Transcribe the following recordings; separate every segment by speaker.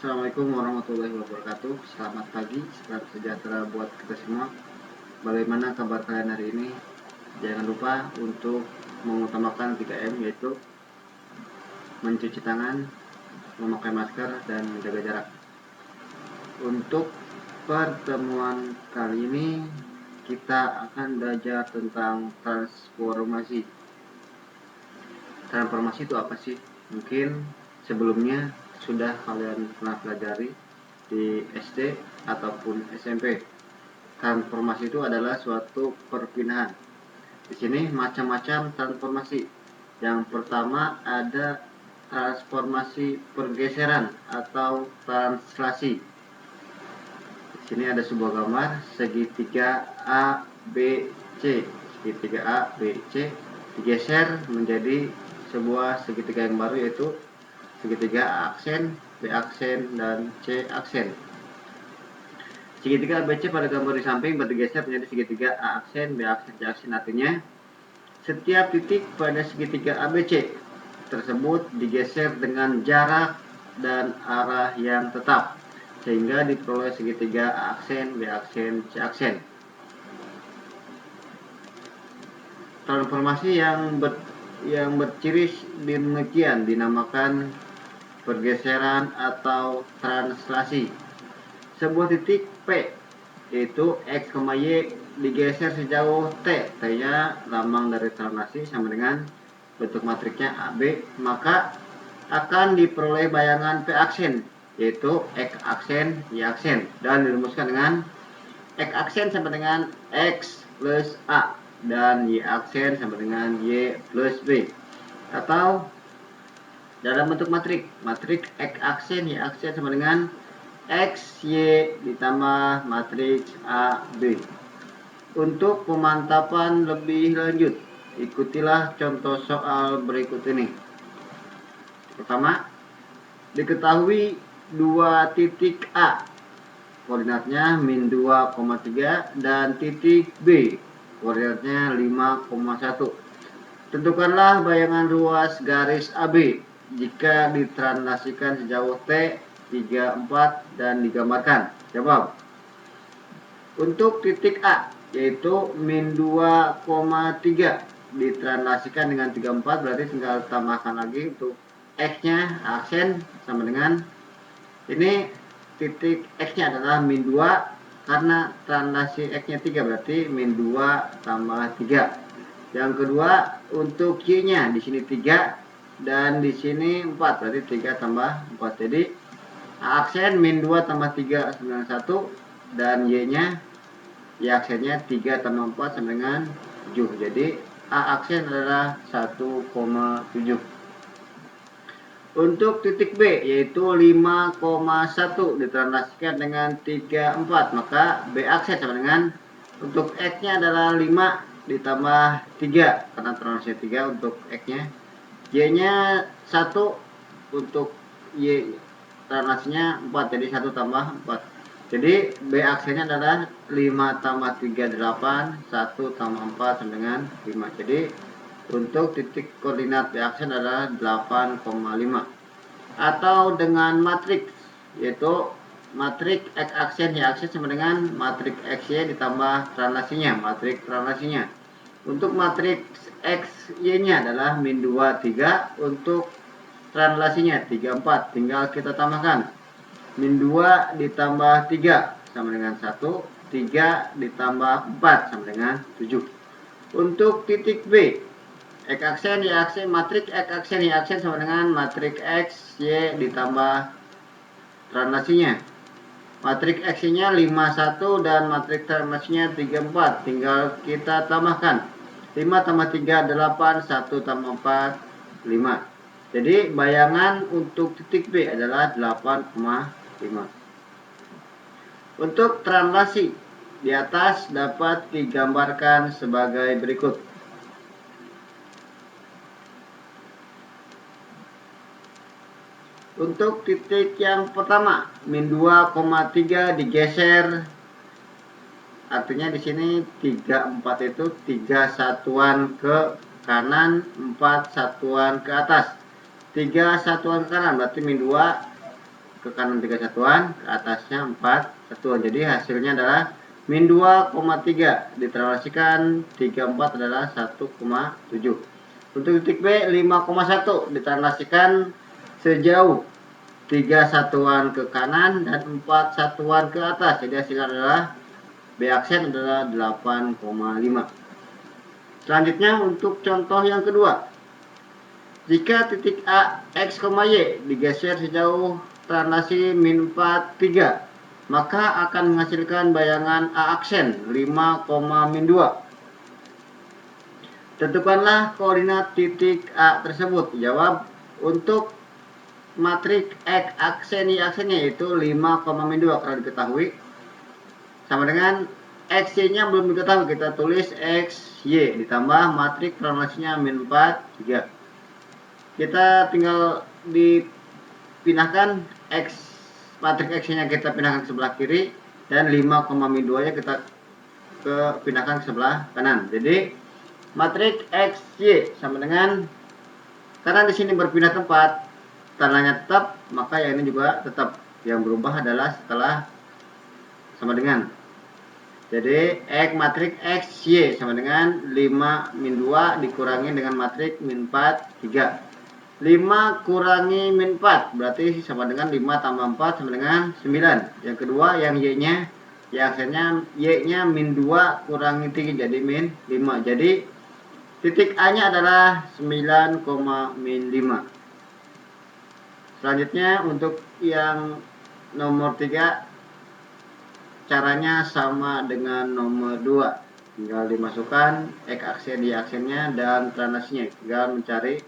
Speaker 1: Assalamualaikum warahmatullahi wabarakatuh. Selamat pagi, salam sejahtera buat kita semua. Bagaimana kabar kalian hari ini? Jangan lupa untuk mengutamakan 3M, yaitu mencuci tangan, memakai masker, dan menjaga jarak. Untuk pertemuan kali ini kita akan belajar tentang transformasi. Transformasi itu apa sih? Mungkin sebelumnya sudah kalian pernah pelajari di SD ataupun SMP. Transformasi itu adalah suatu perpindahan. Di sini macam-macam transformasi. Yang pertama ada transformasi pergeseran atau translasi. Di sini ada sebuah gambar segitiga A, B, C. Segitiga A, B, C digeser menjadi sebuah segitiga yang baru, yaitu segitiga A aksen, B aksen, dan C aksen. Segitiga ABC pada gambar di samping bergeser menjadi segitiga A aksen, B aksen, C aksen. Artinya setiap titik pada segitiga ABC tersebut digeser dengan jarak dan arah yang tetap, sehingga diperoleh segitiga A aksen, B aksen, C aksen. Transformasi yang berciri demikian dinamakan pergeseran atau translasi. Sebuah titik P yaitu X, Y digeser sejauh T. T-nya lambang dari translasi sama dengan bentuk matriksnya AB, maka akan diperoleh bayangan P aksen, yaitu X aksen, Y aksen, dan dirumuskan dengan X aksen sama dengan X plus A dan Y aksen sama dengan Y plus B. Atau dalam bentuk matriks X aksen, Y aksen sama dengan X, Y ditambah matriks A, B. Untuk pemantapan lebih lanjut, ikutilah contoh soal berikut ini. Pertama, diketahui dua titik A, koordinatnya min 2,3, dan titik B, koordinatnya 5,1. Tentukanlah bayangan ruas garis AB jika ditranslasikan sejauh T, 3, 4, dan digambarkan. Jawab. Untuk titik A, yaitu min 2,3 ditranslasikan dengan 34, berarti tinggal tambahkan lagi untuk X-nya aksen sama dengan ini titik X-nya adalah min 2, karena translasi X-nya 3 berarti min 2 tambah 3. Yang kedua untuk Y-nya di sini 3 dan di sini 4, berarti 3 tambah 4. Jadi A aksen min 2 tambah 3 sama dengan 1, dan Y-nya Y aksennya 3 tambah 4 sama dengan 7. Jadi A aksen adalah 1,7. Untuk titik B yaitu 5,1 ditranslasikan dengan 34, maka B aksen sama dengan untuk X-nya adalah 5 ditambah 3 karena translasi 3 untuk X-nya. Y-nya 1 untuk Y translasinya 4, jadi 1 tambah 4. Jadi B aksennya adalah 5 tambah 3 8, 1 tambah 4 sama dengan 5. Jadi untuk titik koordinat B aksen adalah 8,5. Atau dengan matriks, yaitu matriks X aksen Y aksen sama dengan matriks XY ditambah translasinya, matriks translasinya. Untuk matriks XY-nya adalah min 2, 3, untuk translasinya 3, 4, tinggal kita tambahkan. Min 2 ditambah 3 sama dengan 1, 3 ditambah 4 sama dengan 7. Untuk titik B, X aksen, Y aksen, matriks X aksen, Y aksen sama dengan matriks X, Y ditambah translasinya. Matriks X-nya 5, 1 dan matriks translasinya 3, 4. Tinggal kita tambahkan. 5 tambah 3, 8, 1 tambah 4, 5. Jadi bayangan untuk titik B adalah 8,5. Untuk translasi di atas dapat digambarkan sebagai berikut. Untuk titik yang pertama, min 2,3 digeser, artinya di sini 3, 4 itu 3 satuan ke kanan, 4 satuan ke atas. 3 satuan ke kanan berarti min 2, ke kanan 3 satuan, ke atasnya 4 satuan. Jadi hasilnya adalah min 2,3 ditranslasikan 34 adalah 1,7. Untuk titik B 5,1 ditranslasikan sejauh 3 satuan ke kanan dan 4 satuan ke atas. Jadi hasilnya adalah B aksen adalah 8,5. Selanjutnya untuk contoh yang kedua. Jika titik A, X, Y digeser sejauh translasi min 4, 3, maka akan menghasilkan bayangan A aksen 5, min 2. Tentukanlah koordinat titik A tersebut. Jawab untuk matriks X aksen Y aksennya yaitu 5, min 2 karena diketahui. Sama dengan X, Y-nya belum diketahui, kita tulis X, Y ditambah matriks translasinya min 4, 3. Kita tinggal dipindahkan X, matriks X-nya kita pindahkan ke sebelah kiri dan 5, min 2-nya kita pindahkan ke sebelah kanan. Jadi matriks X, Y sama dengan, karena di sini berpindah tempat, tandanya tetap, maka yang ini juga tetap. Yang berubah adalah setelah sama dengan. Jadi matriks X, Y sama dengan 5, min 2 dikurangi dengan matriks min 4, 3. 5 kurangi min 4 berarti sama dengan 5 tambah 4 sama dengan 9. Yang kedua yang Y-nya, ya aksennya Y-nya min 2 kurangi 3 jadi min 5. Jadi titik A-nya adalah 9, min 5. Selanjutnya untuk yang nomor 3, caranya sama dengan nomor 2. Tinggal dimasukkan X aksen, Y aksennya dan translasinya. Tinggal mencari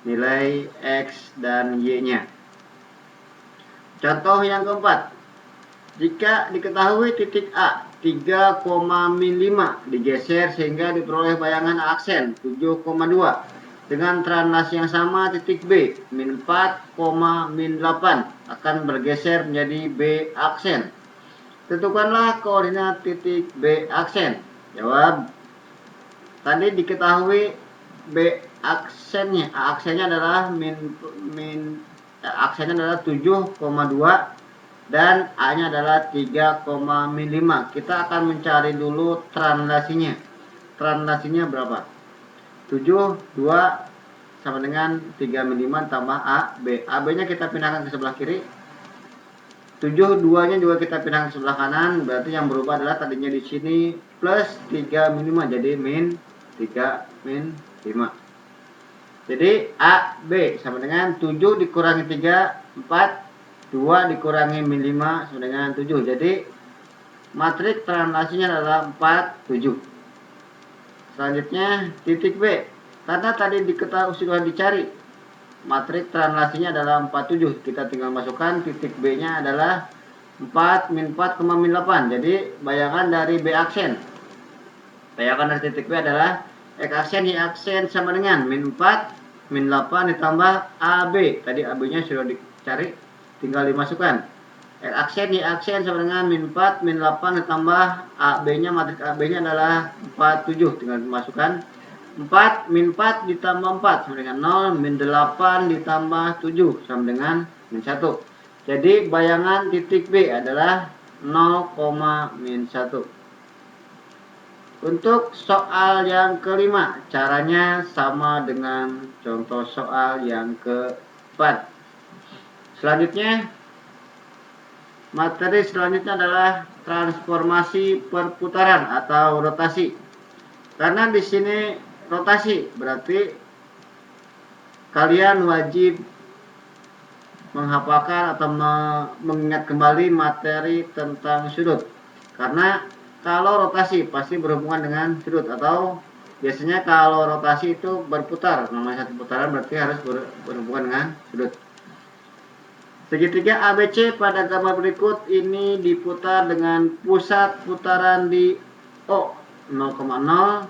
Speaker 1: nilai X dan Y-nya. Contoh yang keempat. Jika diketahui titik A 3, min 5 digeser sehingga diperoleh bayangan A aksen 7,2. Dengan translasi yang sama titik B min 4, min 8 akan bergeser menjadi B aksen. Tentukanlah koordinat titik B aksen. Jawab. Tadi diketahui B aksennya, A aksennya adalah aksennya adalah 7,2 dan A-nya adalah 3, min 5. Kita akan mencari dulu translasinya. Translasinya berapa? 7, 2 sama dengan 3, min 5 tambah A, B. AB-nya kita pindahkan ke sebelah kiri. 7, 2-nya juga kita pindahkan ke sebelah kanan. Berarti yang berubah adalah tadinya di sini plus 3, min 5 jadi min 3, min 5. Jadi A, B sama dengan 7 dikurangi 3, 4. 2 dikurangi min 5 sama dengan 7. Jadi matriks translasinya adalah 4, 7. Selanjutnya titik B. Karena tadi diketahui sudah dicari matriks translasinya adalah 4, 7. Kita tinggal masukkan titik B-nya adalah 4, min 4, min 8. Jadi bayangan dari B aksen. Bayangan dari titik B adalah X aksen, Y aksen sama dengan min 4, min 8 ditambah AB. Tadi AB-nya sudah dicari, tinggal dimasukkan. X aksen, Y aksen sama dengan min 4, min 8 ditambah AB-nya, matriks AB-nya adalah 4, 7. Tinggal dimasukkan. 4, min 4 ditambah 4 sama dengan 0, min 8 ditambah 7 sama dengan min 1. Jadi bayangan titik B adalah 0, min 1. Untuk soal yang kelima, caranya sama dengan contoh soal yang keempat. Selanjutnya, materi selanjutnya adalah transformasi perputaran atau rotasi. Karena di sini rotasi, berarti kalian wajib menghafalkan atau mengingat kembali materi tentang sudut. Karena kalau rotasi pasti berhubungan dengan sudut, atau biasanya kalau rotasi itu berputar, namanya satu putaran berarti harus berhubungan dengan sudut. Segitiga ABC pada gambar berikut ini diputar dengan pusat putaran di O 0,0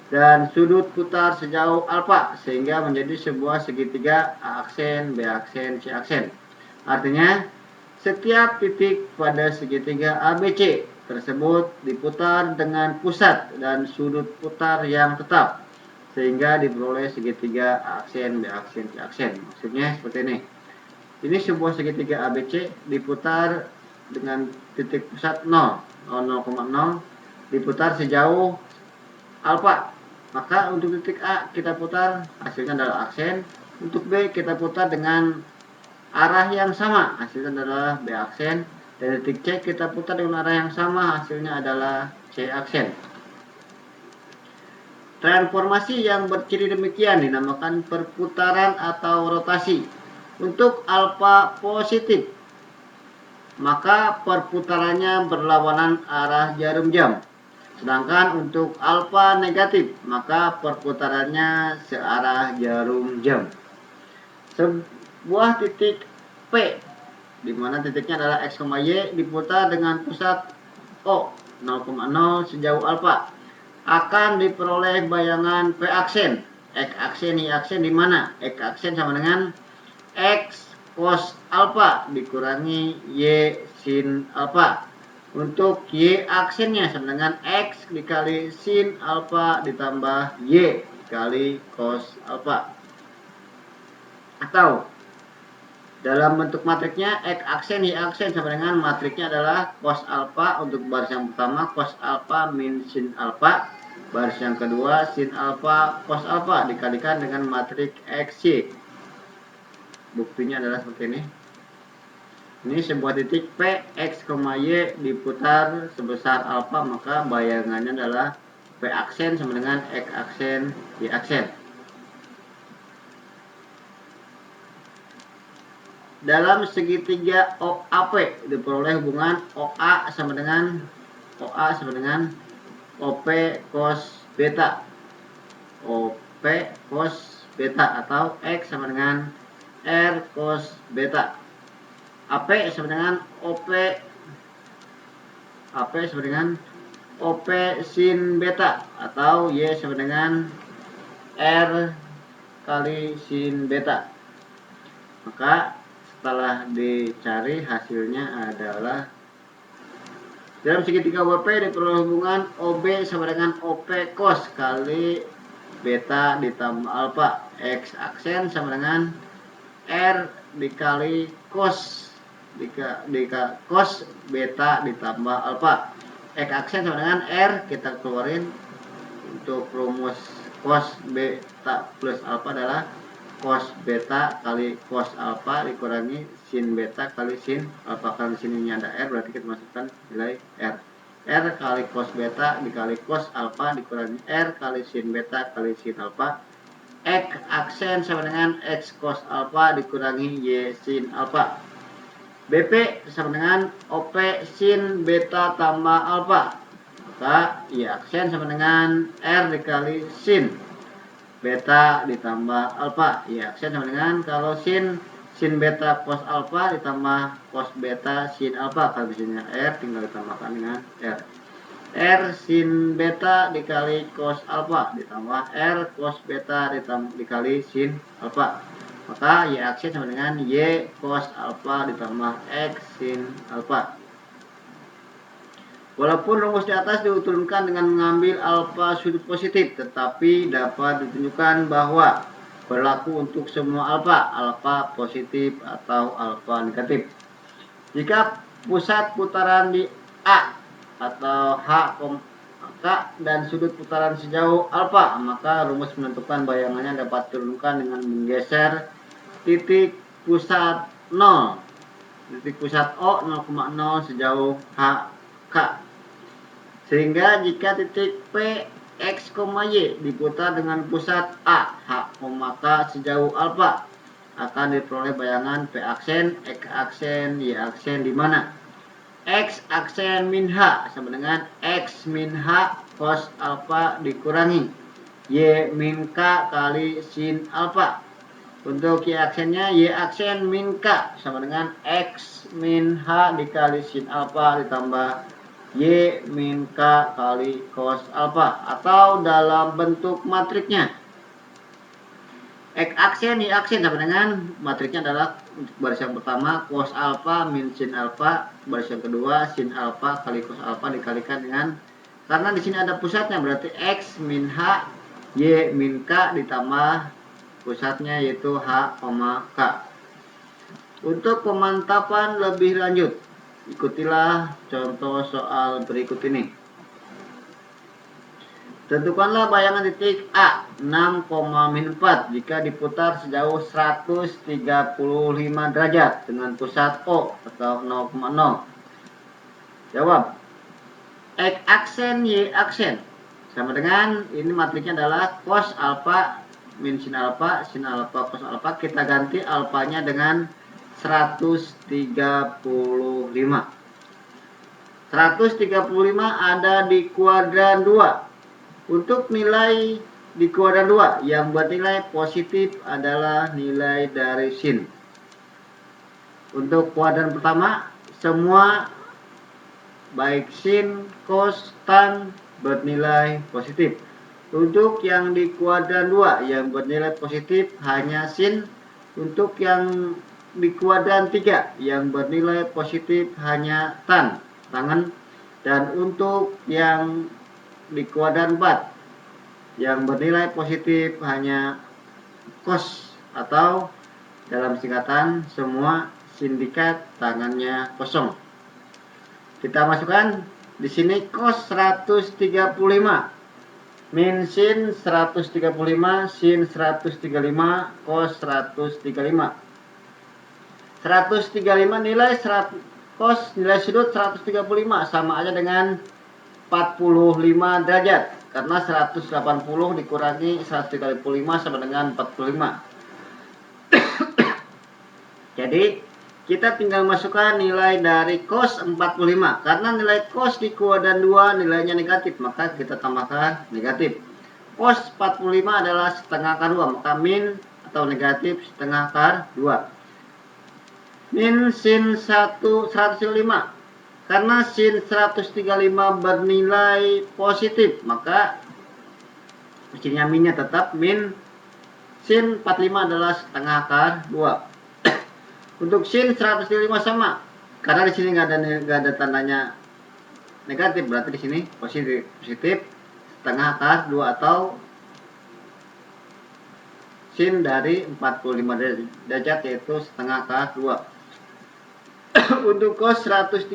Speaker 1: dan sudut putar sejauh alfa sehingga menjadi sebuah segitiga A aksen, B aksen, C aksen. Artinya setiap titik pada segitiga ABC tersebut diputar dengan pusat dan sudut putar yang tetap sehingga diperoleh segitiga A aksen, B aksen, C aksen. Maksudnya seperti ini. Ini sebuah segitiga ABC diputar dengan titik pusat 0, 0,0 diputar sejauh alfa. Maka untuk titik A kita putar, hasilnya adalah aksen. Untuk B kita putar dengan arah yang sama, hasilnya adalah B aksen. Dan titik C kita putar dengan arah yang sama, hasilnya adalah C aksen. Transformasi yang berciri demikian dinamakan perputaran atau rotasi. Untuk alfa positif, maka perputarannya berlawanan arah jarum jam. Sedangkan untuk alfa negatif, maka perputarannya searah jarum jam. Sebuah titik P, di mana titiknya adalah X, Y, diputar dengan pusat O 0,0 sejauh alfa, akan diperoleh bayangan P aksen. X aksen, Y aksen di mana X aksen sama dengan X cos alfa dikurangi Y sin alfa. Untuk Y aksennya sama dengan X dikali sin alfa ditambah Y dikali cos alfa. Atau dalam bentuk matriknya X aksen Y aksen sama dengan matriknya adalah cos alfa untuk baris yang pertama, cos alfa min sin alfa. Baris yang kedua sin alfa cos alfa dikalikan dengan matrik XY. Buktinya adalah seperti ini. Ini sebuah titik P, X, Y diputar sebesar alfa, maka bayangannya adalah P aksen sama dengan X aksen, Y aksen. Dalam segitiga OAP diperoleh hubungan OA sama dengan OP cos beta. OP cos beta atau X sama dengan R cos beta. AP sama dengan OP sin beta atau Y sama dengan R kali sin beta. Maka setelah dicari hasilnya adalah dalam segitiga WP diperoleh hubungan OB sama dengan OP cos kali beta ditambah alfa. X aksen sama dengan R dikali cos cos beta ditambah alfa. X aksen sama dengan R, kita keluarin untuk rumus cos beta plus alfa adalah cos beta kali cos alfa dikurangi sin beta kali sin alfa. Karena di sini ada R, berarti kita masukkan nilai R. R kali cos beta dikali cos alfa dikurangi R kali sin beta kali sin alfa. X aksen sama dengan X cos alfa dikurangi Y sin alfa. BP sama dengan OP sin beta tambah alfa. Maka Y aksen sama dengan R dikali sin beta ditambah alfa. Y aksen sama dengan kalau sin beta cos alfa ditambah cos beta sin alfa. Kalau disini R tinggal ditambahkan dengan R. R sin beta dikali cos alfa ditambah R cos beta dikali sin alfa. Maka Y aksen sama dengan Y cos alfa ditambah X sin alfa. Walaupun rumus di atas diturunkan dengan mengambil alfa sudut positif, tetapi dapat ditunjukkan bahwa berlaku untuk semua alfa positif atau alfa negatif. Jika pusat putaran di A atau H, dan sudut putaran sejauh alfa, maka rumus menentukan bayangannya dapat diturunkan dengan menggeser titik pusat 0, titik pusat O 0,0 sejauh HK. Sehingga jika titik P, X, Y diputar dengan pusat A, H, K sejauh alfa, akan diperoleh bayangan P aksen, X aksen, Y aksen di mana X aksen min H sama dengan X min H cos alfa dikurangi Y min K kali sin alfa. Untuk Y aksennya Y aksen min K sama dengan X min H dikali sin alfa ditambah Y min K kali cos alfa. Atau dalam bentuk matriknya X aksen Y aksen sama dengan matriknya adalah untuk baris yang pertama cos alfa min sin alfa, baris yang kedua sin alfa kali cos alfa dikalikan dengan, karena di sini ada pusatnya berarti X min H Y min K ditambah pusatnya yaitu H, K. Untuk pemantapan lebih lanjut, ikutilah contoh soal berikut ini. Tentukanlah bayangan titik A 6,-4 jika diputar sejauh 135 derajat dengan pusat O atau 0,0. Jawab. X aksen Y aksen sama dengan, ini matriknya adalah cos alfa min sin alfa cos alfa. Kita ganti alfanya dengan 135. 135 ada di kuadran 2. Untuk nilai di kuadran 2 yang bernilai positif adalah nilai dari sin. Untuk kuadran pertama, semua baik sin, cos, tan bernilai positif. Untuk yang di kuadran 2 yang bernilai positif hanya sin. Untuk yang di kuadran 3 yang bernilai positif hanya tan, tangan. Dan untuk yang di kuadran 4 yang bernilai positif hanya cos, atau dalam singkatan semua sindikat tangannya kosong. Kita masukkan di sini cos 135 min sin 135 sin 135 cos 135. 135 nilai cos nilai sudut 135 sama aja dengan 45 derajat, karena 180 dikurangi 135 sama dengan 45. Jadi kita tinggal masukkan nilai dari cos 45. Karena nilai cos di kuadran 2 nilainya negatif, maka kita tambahkan negatif. Cos 45 adalah setengah akar 2, maka min atau negatif setengah akar 2. Min sin 135. Karena sin 135 bernilai positif, maka mesinnya minnya tetap min sin 45 adalah setengah akar 2. Untuk sin 135 sama, karena di sini nggak ada tandanya negatif, berarti di sini positif setengah akar 2 atau sin dari 45 derajat yaitu setengah akar 2. Untuk cos 135,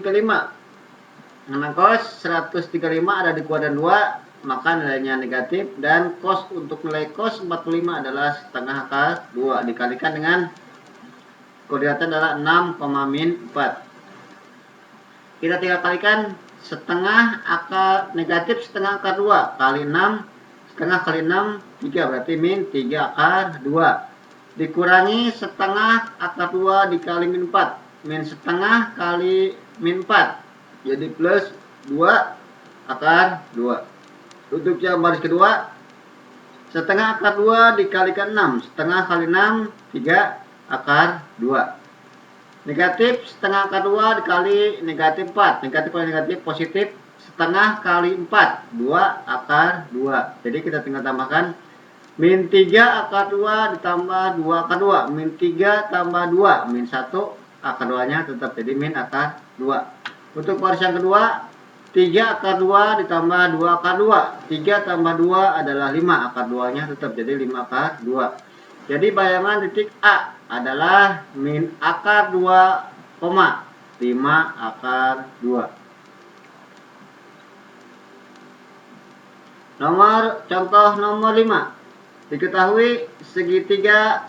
Speaker 1: karena cos 135 ada di kuadran 2, maka nilainya negatif, dan cos untuk nilai cos 45 adalah setengah akar 2 dikalikan dengan koordinatnya adalah 6,-4. Kita tinggal kalikan setengah akar negatif setengah akar 2 kali 6, setengah kali 6 3, berarti min 3 akar 2 dikurangi setengah akar 2 dikali min 4, min setengah kali min 4 jadi plus 2 akar 2. Untuk yang baris kedua, setengah akar 2 dikalikan 6, setengah kali 6 3 akar 2. Negatif setengah akar 2 dikali negatif 4, negatif kali negatif positif, setengah kali 4 2 akar 2. Jadi kita tinggal tambahkan min 3 akar 2 ditambah 2 akar 2, min 3 tambah 2 min 1 akar 2 nya tetap jadi min akar 2. Untuk baris yang kedua, 3 akar 2 ditambah 2 akar 2, 3 tambah 2 adalah 5, akar 2 nya tetap jadi 5 akar 2. Jadi bayangan titik A adalah min akar 2, 5 akar 2. Contoh nomor 5. Diketahui segitiga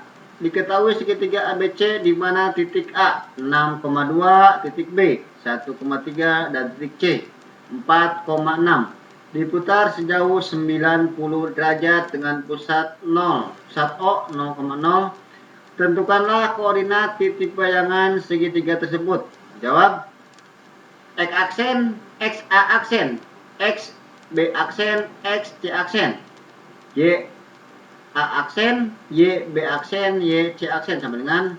Speaker 1: ABC di mana titik A 6,2, titik B 1,3 dan titik C 4,6 diputar sejauh 90 derajat dengan pusat O 0,0. Tentukanlah koordinat titik bayangan segitiga tersebut. Jawab. X aksen, X A aksen, X B aksen, X C aksen, Y A aksen, Y B aksen, Y C aksen sama dengan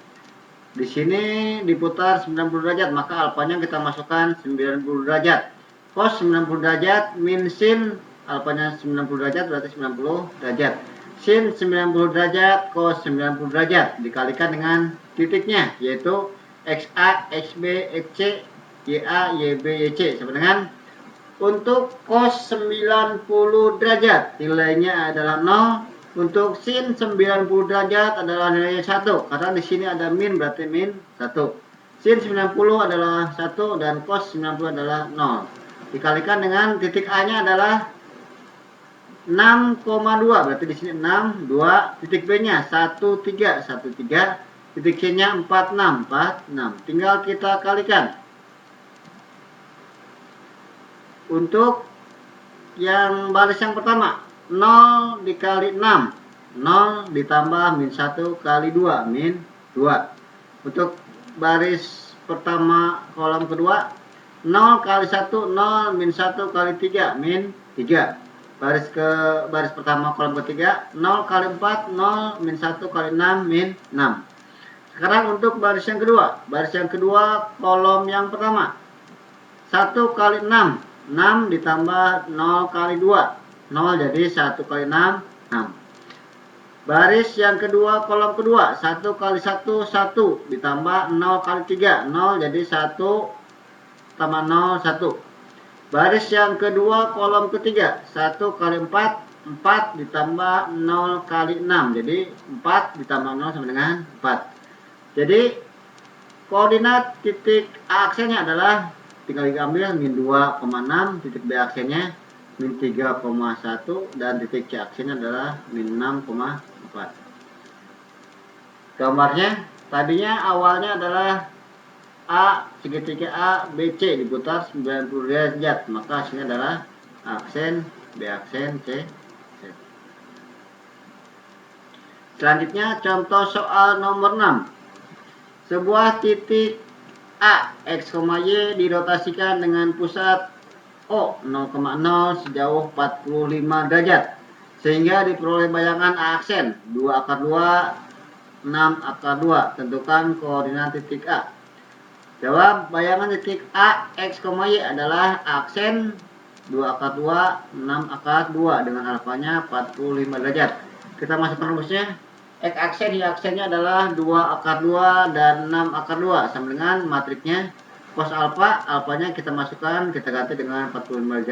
Speaker 1: di sini diputar 90 derajat, maka alfanya kita masukkan 90 derajat. Cos 90 derajat min sin, alfanya 90 derajat berarti 90 derajat. Sin 90 derajat cos 90 derajat dikalikan dengan titiknya yaitu XA, XB, XC, YA, YB, YC sama dengan, untuk cos 90 derajat nilainya adalah 0, Untuk sin 90 derajat adalah nilainya 1, karena di sini ada min berarti min 1. Sin 90 adalah 1 dan cos 90 adalah 0. Dikalikan dengan titik A-nya adalah 6,2, berarti di sini 6, 2, titik B-nya 13, 13, titik C-nya 46, 46. Tinggal kita kalikan. Untuk yang baris yang pertama, 0 dikali 6, 0 ditambah min 1 kali 2, min 2. Untuk baris pertama kolom kedua, 0 kali 1, 0 min 1 kali 3, min 3. Baris pertama kolom ketiga, 0 kali 4, 0 min 1 kali 6, min 6. Sekarang untuk baris yang kedua kolom yang pertama, 1 kali 6, 6 ditambah 0 kali 2, 0 jadi 1 kali 6, 6. Baris yang kedua kolom kedua, 1 kali 1, 1 ditambah 0 kali 3, 0 jadi 1 tambah 0, 1. Baris yang kedua kolom ketiga, 1 kali 4, 4 ditambah 0 kali 6, jadi 4 ditambah 0 sama dengan 4. Jadi koordinat titik A aksennya adalah tinggal diambil min 2,6, titik B aksennya min 3,1 dan titik C aksennya adalah min 6,4. Gambarnya tadinya awalnya adalah A, segitiga A, BC diputar 90 derajat, maka hasilnya adalah aksen, B aksen, C. Selanjutnya contoh soal nomor 6. Sebuah titik A, X, Y dirotasikan dengan pusat O 0,0 sejauh 45 derajat. Sehingga diperoleh bayangan A aksen 2 akar 2, 6 akar 2. Tentukan koordinat titik A. Jawab, bayangan titik A, X, Y adalah aksen 2 akar 2, 6 akar 2 dengan alfanya 45 derajat. Kita masukkan rumusnya. X aksen di aksennya adalah 2 akar 2 dan 6 akar 2 sama dengan matriknya cos alfa, alfanya kita masukkan, kita ganti dengan 45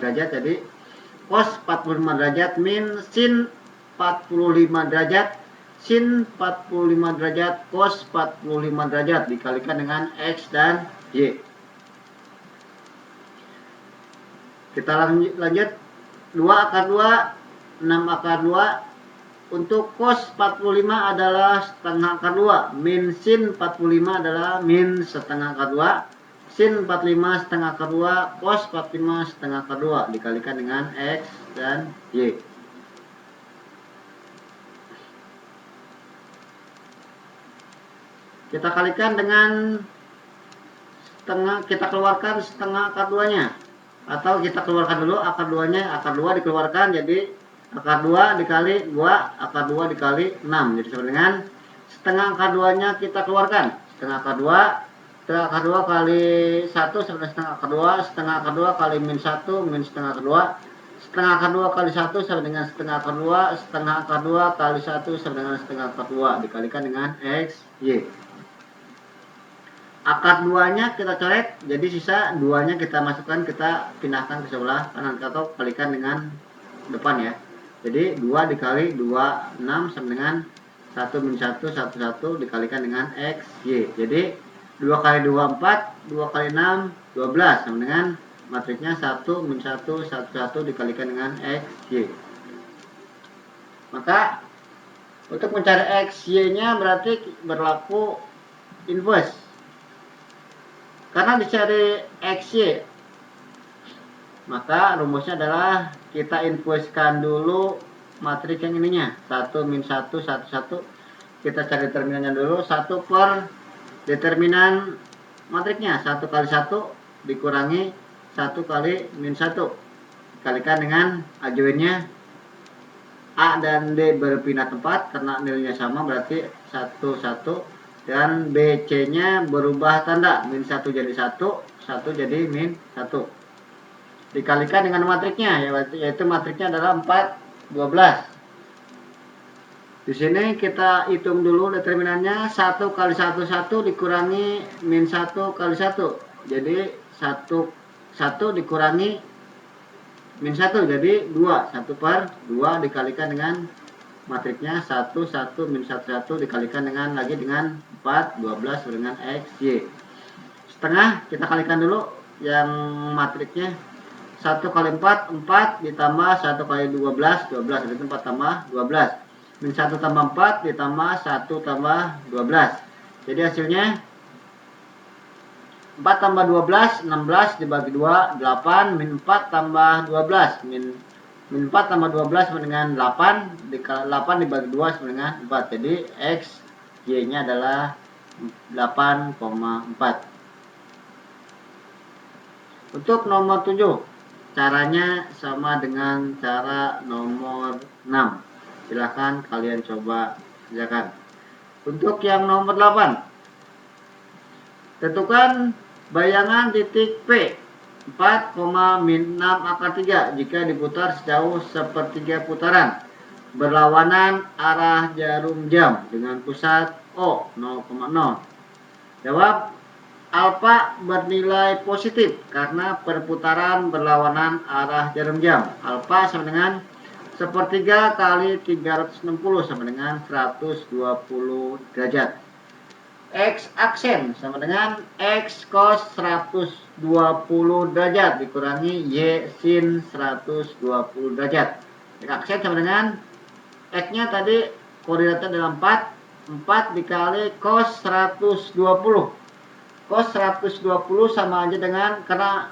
Speaker 1: derajat, jadi cos 45 derajat min sin 45 derajat sin 45 derajat cos 45 derajat dikalikan dengan X dan Y. Kita lanjut 2 akar 2, 6 akar 2. Untuk cos 45 adalah setengah akar 2, min sin 45 adalah min setengah akar 2, sin 45 setengah akar 2, cos 45 setengah akar 2 dikalikan dengan X dan Y. Kita kalikan dengan setengah, kita keluarkan setengah akar 2-nya. Atau kita keluarkan dulu akar 2-nya, akar 2 dikeluarkan jadi akar 2 dikali 2, akar 2 dikali 6. Jadi sama dengan setengah akar 2-nya kita keluarkan. Setengah akar 2 kali 1 sama dengan setengah akar 2, setengah akar 2 kali min 1, min setengah akar 2. Setengah akar 2 kali 1 sama dengan setengah akar 2, setengah akar 2 kali 1 sama dengan setengah akar 2 dikalikan dengan X, Y. Akar 2-nya kita coret, jadi sisa 2-nya kita masukkan, kita pindahkan ke sebelah kanan atau kalikan dengan depan ya. Jadi 2 dikali 2, 6 sama dengan 1 min 1, 1, 1 dikalikan dengan X, Y. Jadi 2 kali 2, 4, 2 kali 6, 12 sama dengan matriknya 1 min 1, 1, 1 dikalikan dengan X, Y. Maka untuk mencari X, Y-nya berarti berlaku inverse. Karena dicari X, Y, maka rumusnya adalah kita inversekan dulu matriks yang ininya 1 min 1 1 1. Kita cari determinannya dulu, 1 per determinan matriknya 1 kali 1 dikurangi 1 kali min 1 dikalikan dengan ajuinnya A dan D berpindah tempat karena nilainya sama, berarti 1 1, dan BC nya berubah tanda, min 1 jadi 1, 1 jadi min 1 dikalikan dengan matriknya, yaitu matriknya adalah 4, 12. Di sini kita hitung dulu determinannya, 1 kali 1 1 dikurangi min 1 kali 1. Jadi 1 1 dikurangi min 1, jadi 2, 1 per 2 dikalikan dengan matriknya 1, 1, min 1, 1 dikalikan dengan 4, 12 sama dengan X, Y. Setengah kita kalikan dulu yang matriknya 1 kali 4, 4 ditambah 1 kali 12, 12, jadi 4 tambah 12. Min 1 tambah 4 ditambah 1 tambah 12. Jadi hasilnya 4 tambah 12, 16 dibagi 2, 8, min 4 tambah 12, min 4 tambah 12 sama dengan 8, 8 dibagi 2 sama dengan 4. Jadi X, Y-nya adalah 8,4. Untuk nomor 7, caranya sama dengan cara nomor 6. Silahkan kalian coba kerjakan. Untuk yang nomor 8, tentukan bayangan titik P 4, min 6 akar 3 jika diputar sejauh sepertiga putaran berlawanan arah jarum jam dengan pusat O 0,0. Jawab, alfa bernilai positif karena perputaran berlawanan arah jarum jam. Alfa sama dengan sepertiga kali 360 sama dengan 120 derajat. X aksen sama dengan X cos 120 derajat dikurangi Y sin 120 derajat. X aksen sama dengan X-nya tadi koordinatnya adalah 4 dikali cos 120. Cos 120 sama aja dengan, karena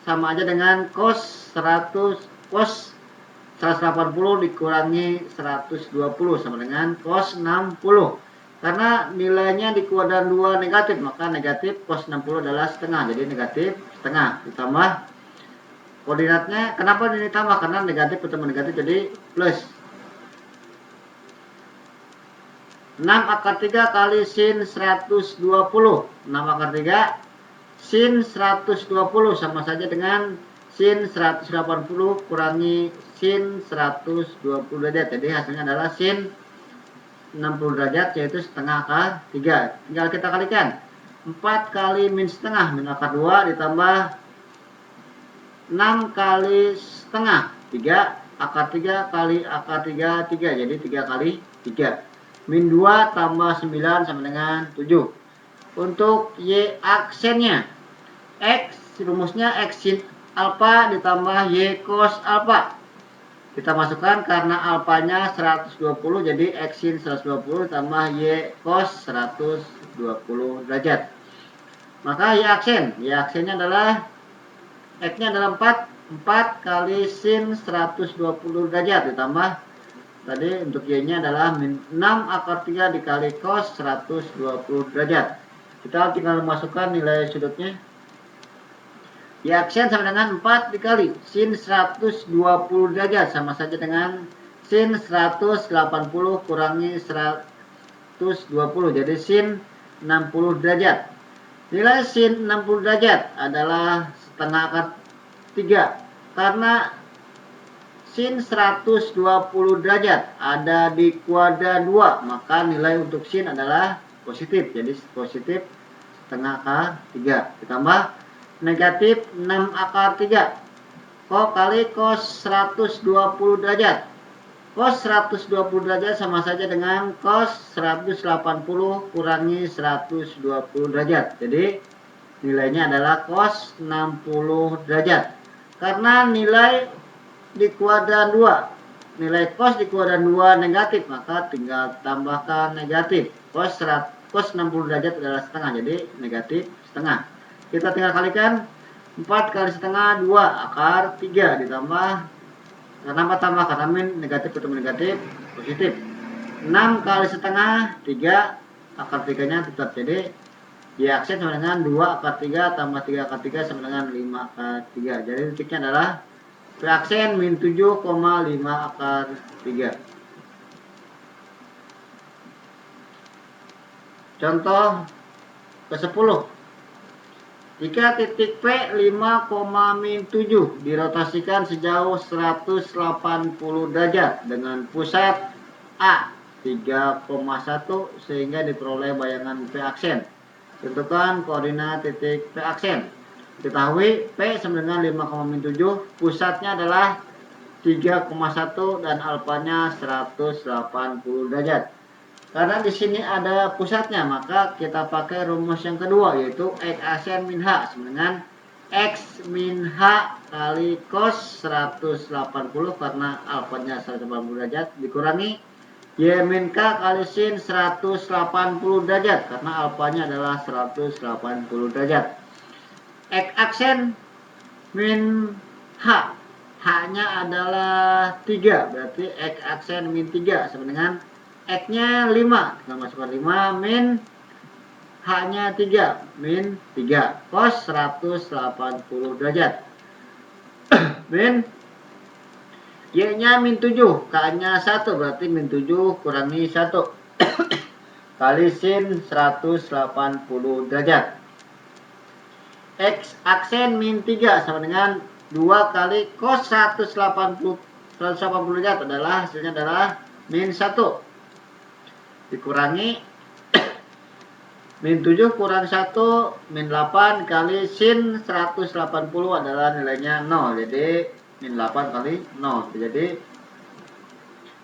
Speaker 1: sama aja dengan cos 180 dikurangi 120 sama dengan cos 60. Karena nilainya di kuadran 2 negatif, maka negatif cos 60 adalah setengah, jadi negatif setengah. Ditambah koordinatnya, kenapa ini ditambah? Karena negatif ketemu negatif jadi plus. 6 akar 3 kali sin 120. 6 akar 3 sin 120 sama saja dengan sin 180 kurangi sin 120 derajat. Jadi hasilnya adalah sin 60 derajat, yaitu setengah akar 3. Tinggal kita kalikan. 4 kali min setengah, min akar 2 ditambah 6 kali setengah, 3 akar 3 kali akar 3, 3. Jadi 3 kali 3. Min 2 tambah 9 sama dengan 7. Untuk Y aksennya, X rumusnya X sin alfa ditambah Y cos alfa. Kita masukkan karena alfanya 120, jadi X sin 120 tambah Y cos 120 derajat. Maka Y aksennya adalah X-nya adalah 4 kali sin 120 derajat ditambah tadi untuk Y-nya adalah min 6 akar 3 dikali cos 120 derajat. Kita tinggal masukkan nilai sudutnya. Y aksen sama dengan 4 dikali sin 120 derajat sama saja dengan sin 180 kurangi 120. Jadi sin 60 derajat. Nilai sin 60 derajat adalah setengah akar 3. Karena sin 120 derajat ada di kuadran 2, maka nilai untuk sin adalah positif. Jadi positif setengah akar 3 ditambah negatif 6 akar 3 kali cos 120 derajat. Cos 120 derajat sama saja dengan cos 180 kurangi 120 derajat. Jadi nilainya adalah cos 60 derajat. Karena nilai di kuadran 2, nilai cos di kuadran 2 negatif, maka tinggal tambahkan negatif. Cos 60 derajat adalah setengah, jadi negatif setengah. Kita tinggal kalikan 4 kali setengah 2 akar 3 ditambah, kenapa tambah? Karena min negatif ketemu negatif positif. 6 kali setengah 3 akar 3 nya tetap, jadi Y aksen sama dengan 2 akar 3 tambah 3 akar 3 sama dengan 5 akar 3. Jadi titiknya adalah P aksen min 7,5 akar 3. Contoh ke-10. Jika titik P 5,-7 dirotasikan sejauh 180 derajat dengan pusat A 3,1 sehingga diperoleh bayangan P aksen. Tentukan koordinat titik P aksen. Ketahui P sama dengan 5,7, pusatnya adalah 3,1 dan alfanya 180 derajat. Karena di sini ada pusatnya, maka kita pakai rumus yang kedua, yaitu X aksen min H sama dengan X min H kali cos 180 karena alfanya 180 derajat dikurangi Y min K kali sin 180 derajat karena alfanya adalah 180 derajat. X aksen min H, H-nya adalah 3, berarti X aksen min 3 sama dengan X-nya 5, kita masukkan 5 min H-nya 3, min 3, cos 180 derajat. Min Y-nya min 7, K-nya 1, berarti min 7 kurangi 1, kali sin 180 derajat. X aksen min 3 sama dengan 2 kali cos 180 derajat adalah hasilnya adalah min 1 dikurangi min 7 kurang 1 min 8 kali sin 180 adalah nilainya 0, jadi min 8 kali 0, jadi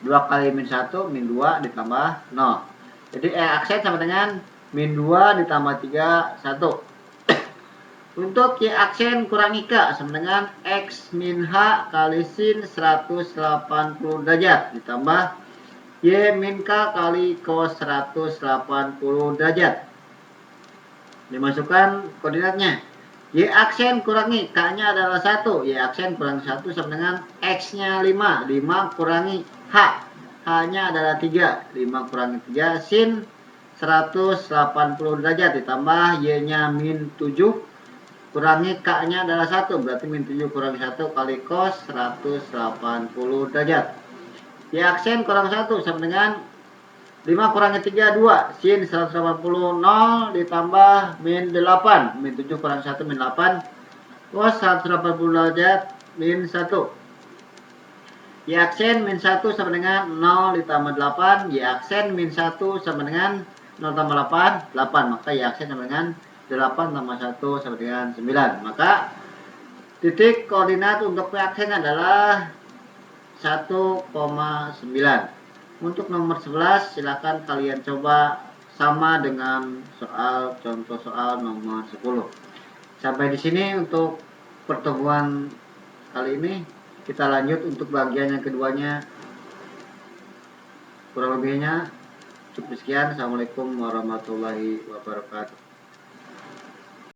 Speaker 1: 2 kali min 1 min 2 ditambah 0, jadi aksen sama dengan min 2 ditambah 3 1. Untuk Y aksen kurangi K sama dengan X min H kali sin 180 derajat ditambah Y min K kali cos 180 derajat. Dimasukkan koordinatnya. Y aksen kurangi K-nya adalah 1. Y aksen kurangi 1 sama dengan X-nya 5. 5 kurangi H. H-nya adalah 3. 5 kurangi 3 sin 180 derajat ditambah Y-nya min 7. Kurangi K-nya adalah 1, berarti min 7 kurangi 1 kali cos 180 derajat. Y aksen kurang 1 sama dengan 5 kurangi 3, 2. Sin 180, 0 ditambah min 8. Min 7 kurang 1, min 8. Cos 180 derajat, min 1. Y aksen min 1 sama dengan 0 ditambah 8. Y aksen min 1 sama dengan 0 tambah 8, 8. Maka Y aksen sama dengan 8 tambah 1 sama dengan 9. Maka titik koordinat untuk P aksen adalah 1,9. Untuk nomor 11 silakan kalian coba sama dengan contoh soal nomor 10. Sampai di sini untuk pertemuan kali ini. Kita lanjut untuk bagian yang keduanya. Kurang lebihnya cukup sekian. Assalamualaikum warahmatullahi wabarakatuh.